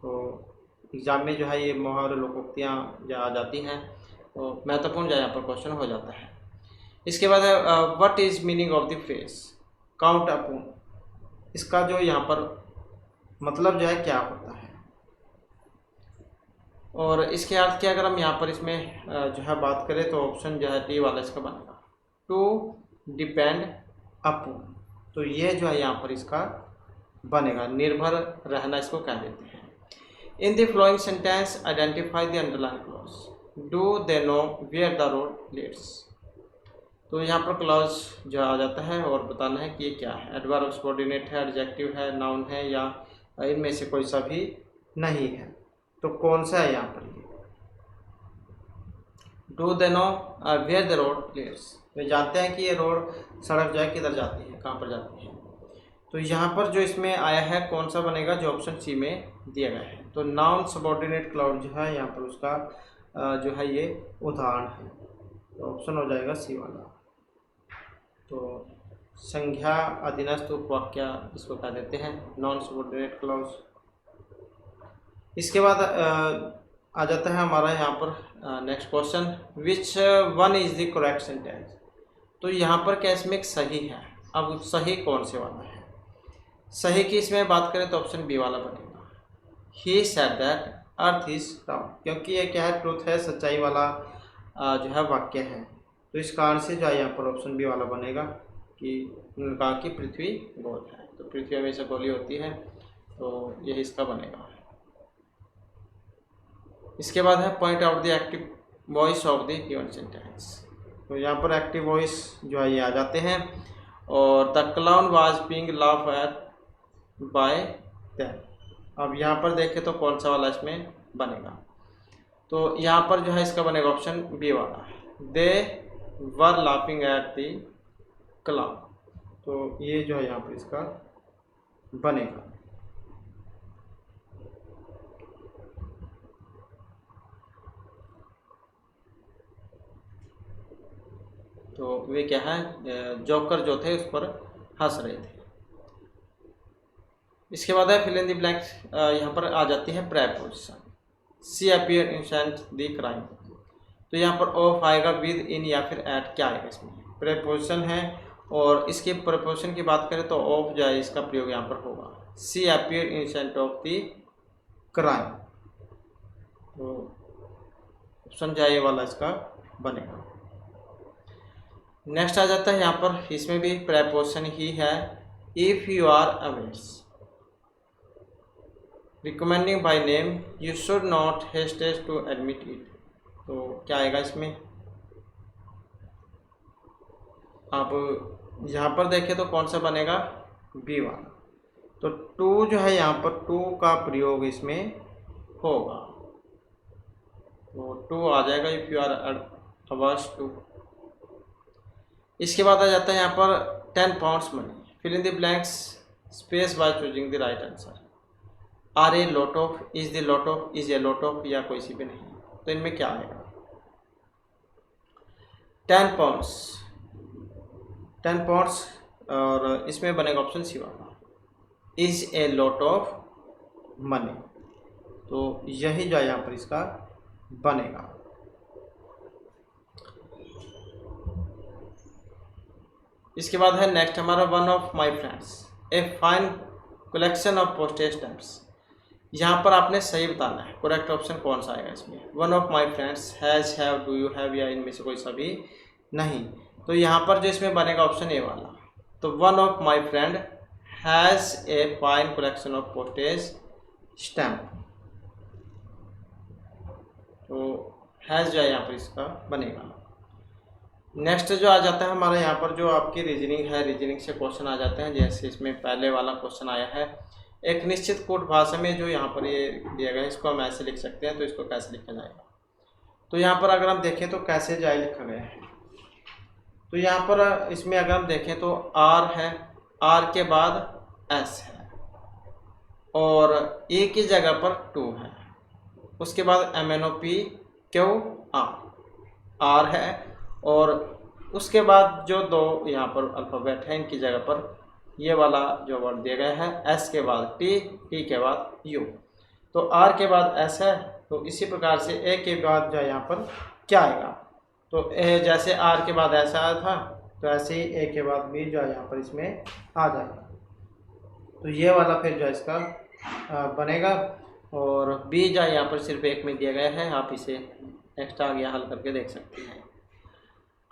तो एग्जाम में जो है ये मुहावरे लोकोक्तियाँ जो आ जाती हैं, तो महत्वपूर्ण जो यहाँ पर क्वेश्चन हो जाता है। इसके बाद है what is meaning of the phrase count upon. इसका जो यहाँ पर मतलब जो है क्या होता है, और इसके अर्थ की अगर हम यहाँ पर इसमें जो है बात करें तो ऑप्शन जो है डी वाला इसका बनेगा, टू डिपेंड अपॉन। तो ये जो है यहाँ पर इसका बनेगा, निर्भर रहना इसको कह देते हैं। In the following sentence identify the underline clause, do they know where the road leads. तो यहाँ पर क्लॉज जो आ जाता है और बताना है कि ये क्या है, एडवर्ब सबऑर्डिनेट है, एडजेक्टिव है, नाउन है, या इनमें से कोई सा भी नहीं है। तो कौन सा है यहाँ पर? ये do they know where the road leads, वे जानते हैं कि ये रोड सड़क जो है किधर जाती है, कहाँ पर जाती है। तो यहाँ पर जो इसमें आया है कौन सा बनेगा? जो ऑप्शन सी में दिया गया है। तो नाउन सबऑर्डिनेट क्लाउड जो है यहाँ पर उसका जो है ये उदाहरण है, तो ऑप्शन हो जाएगा सी वाला। तो संज्ञा अधीनस्थ उपवाक्य इसको कह देते हैं, नॉन सबऑर्डिनेट क्लॉज। इसके बाद आ जाता है हमारा यहाँ पर next question, which one is the correct sentence. तो यहाँ पर क्या इसमें एक सही है? अब सही कौन से वाला है? सही की इसमें बात करें तो ऑप्शन बी वाला बनेगा, he said that earth is round, क्योंकि ये क्या है? ट्रूथ है, सच्चाई वाला जो है वाक्य है। तो इस कारण से जो है यहाँ पर ऑप्शन बी वाला बनेगा कि उन्होंने कहा कि पृथ्वी गोल है, तो पृथ्वी हमेशा गोली होती है, तो यही इसका बनेगा। इसके बाद है point out the active voice of the given sentence. तो यहाँ पर एक्टिव वॉइस जो है ये आ जाते हैं, और the clown was being laugh at bye them. अब यहाँ पर देखें तो कौन सा वाला इसमें बनेगा। तो यहाँ पर जो है इसका बनेगा ऑप्शन बी वाला, they were laughing at the cloud. तो ये जो है यहाँ पर इसका बनेगा। तो वे क्या है, जोकर जो थे उस पर हंस रहे थे। इसके बाद है फिल इन द ब्लैंक्स। यहाँ पर आ जाती है preposition. She appear instant the crime. तो यहाँ पर ऑफ आएगा, विद, इन या फिर एट, क्या आएगा इसमें? प्रेपोजिशन है और इसके प्रेपोजिशन की बात करें तो ऑफ जो है इसका प्रयोग यहाँ पर होगा। She appear instant of the crime. तो ऑप्शन जो है ये वाला इसका बनेगा। नेक्स्ट आ जाता है यहाँ पर, इसमें भी प्रेपोजिशन ही है, if you are awares recommending by name you should not hesitate to admit it. तो क्या आएगा इसमें? अब यहाँ पर देखें तो कौन सा बनेगा? बी वाला। तो टू जो है यहाँ पर टू का प्रयोग इसमें होगा, तो टू आ जाएगा, if you are ours too. इसके बाद आ जाता है यहाँ पर 10 pounds money. Fill in the blanks space by choosing the right answer. Are a lot of, is the lot of, is a lot of, या कोई सी भी नहीं। तो इनमें क्या आएगा? 10 पाउंड्स, 10 पाउंड्स, और इसमें बनेगा ऑप्शन सी वाला, is a lot of money. तो यही जो है यहाँ पर इसका बनेगा। इसके बाद है नेक्स्ट हमारा, one of my friends a fine collection of postage stamps. यहाँ पर आपने सही बताना है, करेक्ट ऑप्शन कौन सा आएगा इसमें? One of my friends, has, have, do you have, या इनमें से कोई सा भी नहीं। तो यहाँ पर जो इसमें बनेगा ऑप्शन ए वाला। तो one of my friend has a fine collection of postage stamp. तो हैज़ जो है यहाँ पर इसका बनेगा। नेक्स्ट जो आ जाता है हमारा यहाँ पर, जो आपकी रीजनिंग है, रीजनिंग से क्वेश्चन आ जाते हैं। जैसे इसमें पहले वाला क्वेश्चन आया है, एक निश्चित कोट भाषा में, जो यहाँ पर ये दिया गया है इसको हम ऐसे लिख सकते हैं। तो इसको कैसे लिखा जाएगा? तो यहाँ पर अगर हम देखें तो कैसे जाए लिखा गया है। तो यहाँ पर इसमें अगर हम देखें तो आर है, आर के बाद एस है, और ए की जगह पर टू है, उसके बाद MNOP क्यू आर है, और उसके बाद जो दो यहाँ पर अल्फ़ाबेट है इनकी जगह पर ये वाला जो वर्ड दिया गया है, एस के बाद टी, टी के बाद यू। तो आर के बाद एस है, तो इसी प्रकार से ए के बाद जो है यहाँ पर क्या आएगा? तो ए जैसे आर के बाद ऐसा आया था, तो ऐसे ही ए के बाद भी जो है यहाँ पर इसमें आ जाएगा। तो ये वाला फिर जो है इसका बनेगा। और बी जो है यहाँ पर सिर्फ एक में दिया गया है, आप इसे एक्स्ट्रा आगे हल करके देख सकते हैं।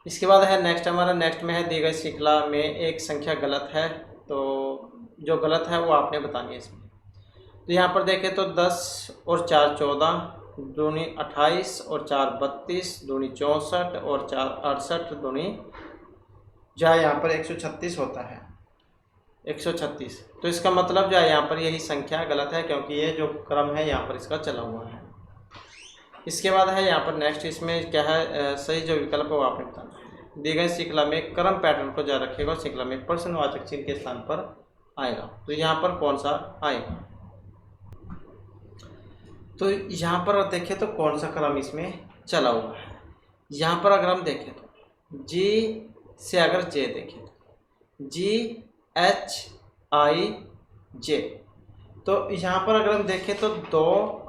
इसके बाद है नेक्स्ट हमारा, नेक्स्ट में है दी गई श्रृंखला में एक संख्या गलत है। तो जो गलत है वो आपने बतानी है इसमें। तो यहाँ पर देखें तो 10 और 4 14, दूनी 28 और 4 32, दूनी 64 और 4 68, दूनी जो है यहाँ पर 136 होता है, 136। तो इसका मतलब जो है यहाँ पर यही संख्या गलत है, क्योंकि ये जो क्रम है यहाँ पर इसका चला हुआ है। इसके बाद है यहाँ पर नेक्स्ट, इसमें क्या है, सही जो विकल्प है वो आपने बताना है। दी गई श्रृंखला में क्रम पैटर्न को जारी रखेगा और श्रृंखला में प्रश्नवाचक चिन्ह के स्थान पर आएगा। तो यहाँ पर कौन सा आएगा? तो यहाँ पर देखें तो कौन सा क्रम इसमें चला हुआ है। यहाँ पर अगर हम देखें तो जी से अगर जे देखें तो GHIJ। तो यहाँ पर अगर हम देखें तो 2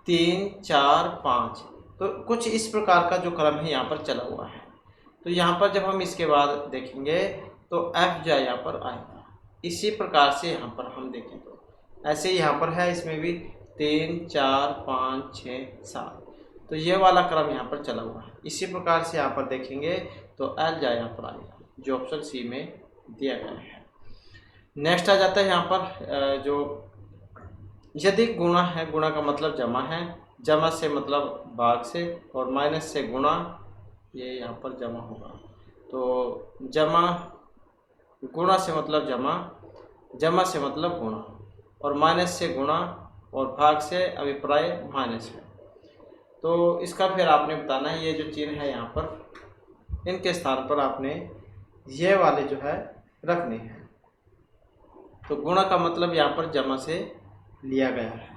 3 4 5, तो कुछ इस प्रकार का जो क्रम है यहाँ पर चला हुआ है। तो यहाँ पर जब हम इसके बाद देखेंगे तो F जो है यहाँ पर आएगा। इसी प्रकार से यहाँ पर हम देखें तो ऐसे यहाँ पर है, इसमें भी 3 4 5 6 7, तो ये वाला क्रम यहाँ पर चला हुआ है। इसी प्रकार से यहाँ पर देखेंगे तो L जो है यहाँ पर आएगा, जो ऑप्शन सी में दिया गया है। नेक्स्ट आ जाता है यहाँ पर जो यदि गुणा है, गुणा का मतलब जमा है, जमा से मतलब भाग से, और माइनस से गुणा, ये यहाँ पर जमा होगा। तो जमा, गुणा से मतलब जमा, जमा से मतलब गुणा, और माइनस से गुणा, और भाग से अभिप्राय माइनस है। तो इसका फिर आपने बताना है, ये जो चिन्ह है यहाँ पर इनके स्थान पर आपने ये वाले जो है रखने हैं। तो गुणा का मतलब यहाँ पर जमा से लिया गया है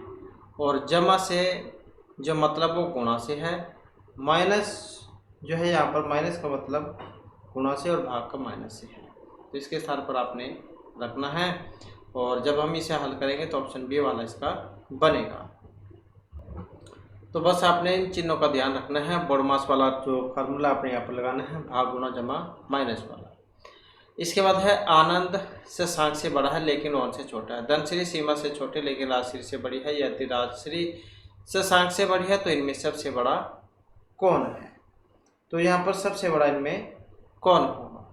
और जमा से जो मतलब वो गुणा से है, माइनस जो है यहाँ पर माइनस का मतलब गुणा से और भाग का माइनस से है। तो इसके स्थान पर आपने रखना है और जब हम इसे हल करेंगे तो ऑप्शन बी वाला इसका बनेगा। तो बस आपने इन चिन्हों का ध्यान रखना है। बोडमास वाला जो फार्मूला आपने यहाँ पर लगाना है, भाग गुणा जमा माइनस वाला। इसके बाद है आनंद शशांक से बड़ा है लेकिन रोहन से छोटा है। धनश्री सीमा से छोटे लेकिन राजश्री से बड़ी है। यदि राजश्री शशांक से बड़ी है तो इनमें सबसे बड़ा कौन है? तो यहाँ पर सबसे बड़ा इनमें कौन होगा?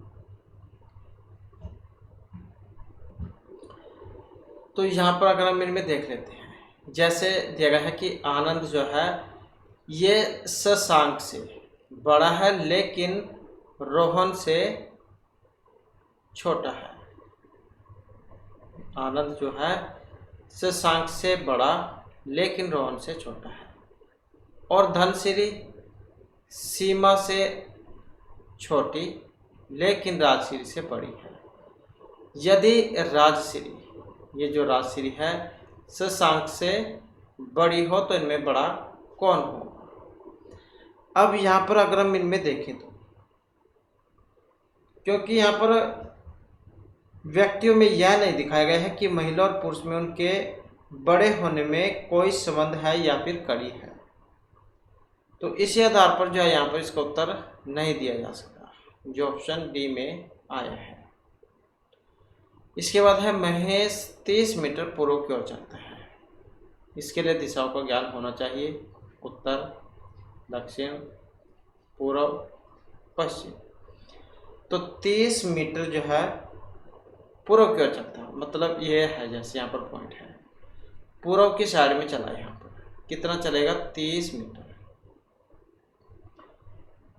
तो यहाँ पर अगर हम इनमें देख लेते हैं, जैसे दिया गया है कि आनंद जो है ये शशांक से बड़ा है लेकिन रोहन से छोटा है। आनंद जो है शशांक से बड़ा लेकिन रोहन से छोटा है। और धनश्री सीमा से छोटी लेकिन राजश्री से बड़ी है। यदि राजश्री, ये जो राजश्री है शशांक से बड़ी हो तो इनमें बड़ा कौन होगा? अब यहाँ पर अगर हम इनमें देखें तो, क्योंकि यहाँ पर व्यक्तियों में यह नहीं दिखाया गया है कि महिला और पुरुष में उनके बड़े होने में कोई संबंध है या फिर कड़ी है, तो इसी आधार पर जो है यहाँ पर इसका उत्तर नहीं दिया जा सकता, जो ऑप्शन डी में आया है। इसके बाद है महेश 30 मीटर पूर्व की ओर चलता है। इसके लिए दिशाओं का ज्ञान होना चाहिए, उत्तर, दक्षिण, पूर्व, पश्चिम। तो 30 मीटर जो है पूर्व की ओर चलता है, मतलब ये है जैसे यहाँ पर पॉइंट है, पूर्व की साइड में चला है। यहाँ पर कितना चलेगा? 30 मीटर।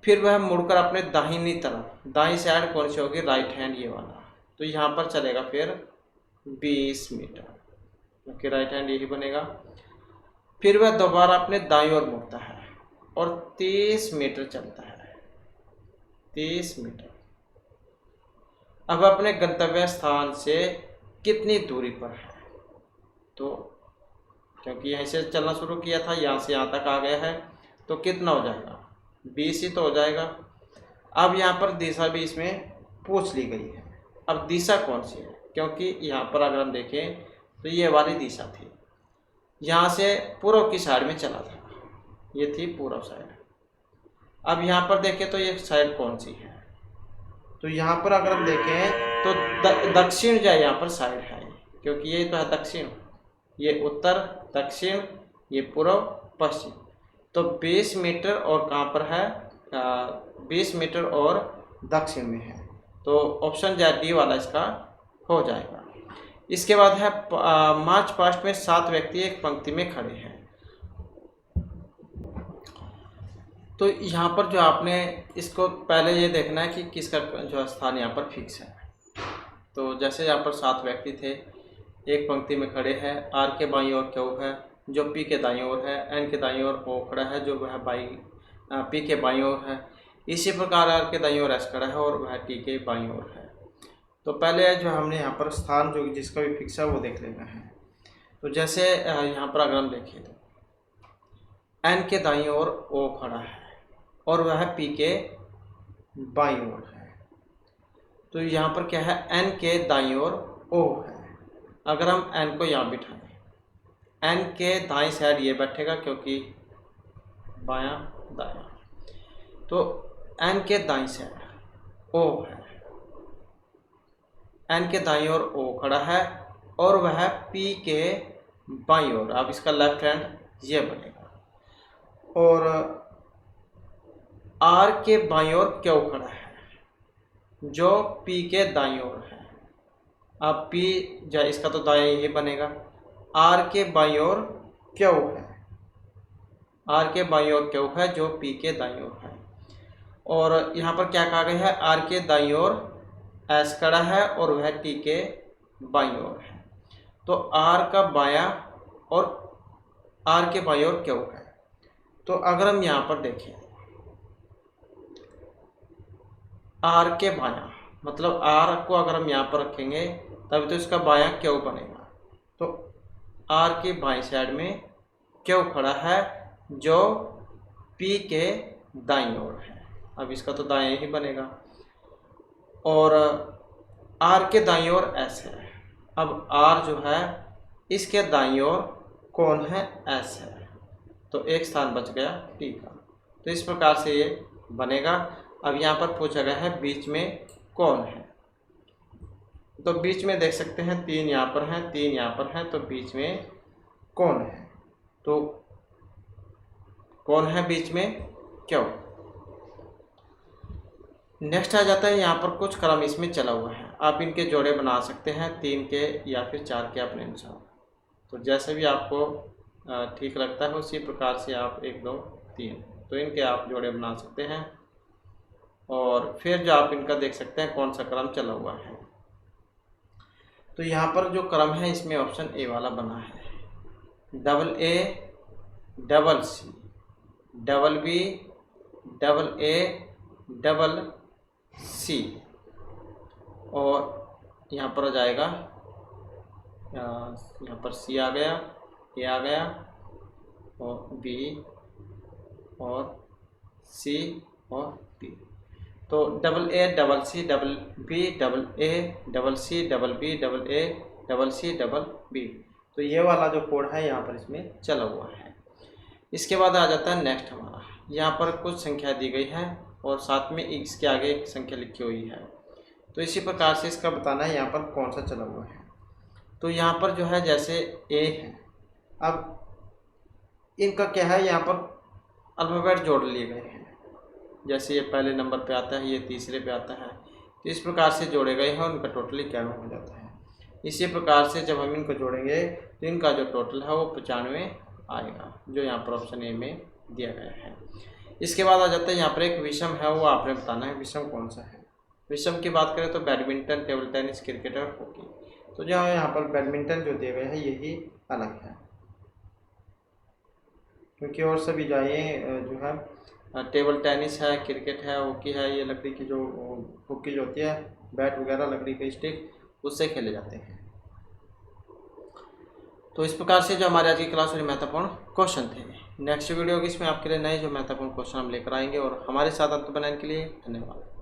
फिर वह मुड़कर अपने दाहिनी तरफ, दाहिनी साइड कौन सी होगी? राइट हैंड, ये वाला। तो यहाँ पर चलेगा फिर 20 मीटर, क्योंकि राइट हैंड यही बनेगा। फिर वह दोबारा अपने दाईं ओर मुड़ता है और 30 मीटर चलता है, 30 मीटर। अब अपने गंतव्य स्थान से कितनी दूरी पर है? तो क्योंकि यहीं से चलना शुरू किया था, यहाँ से यहाँ तक आ गया है, तो कितना हो जाएगा? 20 ही तो हो जाएगा। अब यहाँ पर दिशा भी इसमें पूछ ली गई है। अब दिशा कौन सी है? क्योंकि यहाँ पर अगर हम देखें तो ये वाली दिशा थी, यहाँ से पूर्व की साइड में चला था, ये थी पूर्व साइड। अब यहाँ पर देखें तो ये साइड कौन सी है? तो यहाँ पर अगर हम देखें तो दक्षिण जो है यहाँ पर साइड है, क्योंकि ये तो है दक्षिण, ये उत्तर, दक्षिण, ये पूर्व, पश्चिम। तो 20 मीटर और कहाँ पर है? 20 मीटर और दक्षिण में है। तो ऑप्शन जो डी वाला इसका हो जाएगा। इसके बाद है मार्च पास्ट में 7 व्यक्ति एक पंक्ति में खड़े हैं। तो यहाँ पर जो आपने इसको पहले ये देखना है कि किसका जो स्थान यहाँ पर फिक्स है। तो जैसे यहाँ पर 7 व्यक्ति थे, एक पंक्ति में खड़े हैं, आर के बाईं ओर क्यू है जो पी के दाईं ओर है, एन के दाईं ओर ओ खड़ा है जो वह पी के बाईं ओर है। इसी प्रकार आर के दाईं ओर एस खड़ा है और वह टी के बाईं ओर है। तो पहले जो हमने यहाँ पर स्थान जो जिसका भी फिक्स है वो देख लेना है। तो जैसे यहाँ पर अगर हम देखें तो एन के दाईं ओर ओ खड़ा है और वह पी के बाईं ओर है। तो यहाँ पर क्या है? एन के दाईं ओर ओ है। अगर हम एन को यहाँ बिठाएं, एन के दाईं साइड ये बैठेगा क्योंकि बायां दायां, तो एन के दाईं साइड ओ है, एन के दाईं ओर ओ खड़ा है और वह पी के बाईं ओर, अब इसका लेफ्ट हैंड ये बनेगा। और आर के बाईं ओर क्यू खड़ा है जो पी के दाईं ओर है। अब पी जो इसका तो दायां ये बनेगा। आर के बाईं ओर क्यू है, आर के बाईं ओर क्यू है जो पी के दाईं ओर है। और यहाँ पर क्या कहा गया है? आर के दाईं ओर एस खड़ा है और वह टी के बाईं ओर है। तो आर का बायां और आर के बाईं ओर क्यू है। तो अगर हम यहाँ पर देखें आर के बायां, मतलब आर को अगर हम यहाँ पर रखेंगे तभी तो इसका बायां क्यू बनेगा। तो आर की बाईं साइड में क्यू खड़ा है जो पी के दाईं ओर है। अब इसका तो दाएं ही बनेगा। और आर के दाईं ओर एस है। अब आर जो है इसके दाईं ओर कौन है, एस है। तो एक स्थान बच गया पी का। तो इस प्रकार से ये बनेगा। अब यहाँ पर पूछा गया है बीच में कौन है। तो बीच में देख सकते हैं 3 यहाँ पर हैं, 3 यहाँ पर हैं, तो बीच में कौन है। तो कौन है बीच में, क्यों। नेक्स्ट आ जाता है यहाँ पर कुछ क्रम इसमें चला हुआ है। आप इनके जोड़े बना सकते हैं 3 के या फिर 4 के अपने अनुसार। तो जैसे भी आपको ठीक लगता है उसी प्रकार से आप 1 2 3 तो इनके आप जोड़े बना सकते हैं। और फिर जो आप इनका देख सकते हैं कौन सा क्रम चला हुआ है। तो यहाँ पर जो क्रम है इसमें ऑप्शन ए वाला बना है, double A double C double B double A double C. और यहाँ पर आ जाएगा, यहाँ पर सी आ गया, ए आ गया और बी और सी और बी। तो double A double C double B double A double C double B double A double C double B. तो ये वाला जो कोड है यहाँ पर इसमें चला हुआ है। इसके बाद आ जाता है नेक्स्ट हमारा, यहाँ पर कुछ संख्या दी गई है और साथ में इसके आगे एक संख्या लिखी हुई है। तो इसी प्रकार से इसका बताना है यहाँ पर कौन सा चला हुआ है। तो यहाँ पर जो है जैसे ए है, अब इनका क्या है, यहाँ पर अल्फ़ाबेट जोड़ लिए गए हैं। जैसे ये पहले नंबर पे आता है, ये तीसरे पे आता है, तो इस प्रकार से जोड़े गए हैं, उनका टोटल 91 हो जाता है। इसी प्रकार से जब हम इनको जोड़ेंगे तो इनका जो टोटल है वो 95 आएगा, जो यहाँ पर ऑप्शन ए में दिया गया है। इसके बाद आ जाता है यहाँ पर एक विषम है, वो आपने बताना है विषम कौन सा है। विषम की बात करें तो बैडमिंटन, टेबल टेनिस, क्रिकेट और हॉकी। तो जो यहाँ पर बैडमिंटन जो दिया गया है यही अलग है, क्योंकि और सभी जो है टेबल टेनिस है, क्रिकेट है, हॉकी है, ये लकड़ी की जो हॉकी जो होती है, बैट वगैरह लकड़ी के स्टिक, उससे खेले जाते हैं। तो इस प्रकार से जो हमारे आज की क्लास में महत्वपूर्ण क्वेश्चन थे। नेक्स्ट वीडियो की इसमें आपके लिए नए जो महत्वपूर्ण क्वेश्चन हम लेकर आएंगे। और हमारे साथ अंत बनाने के लिए धन्यवाद।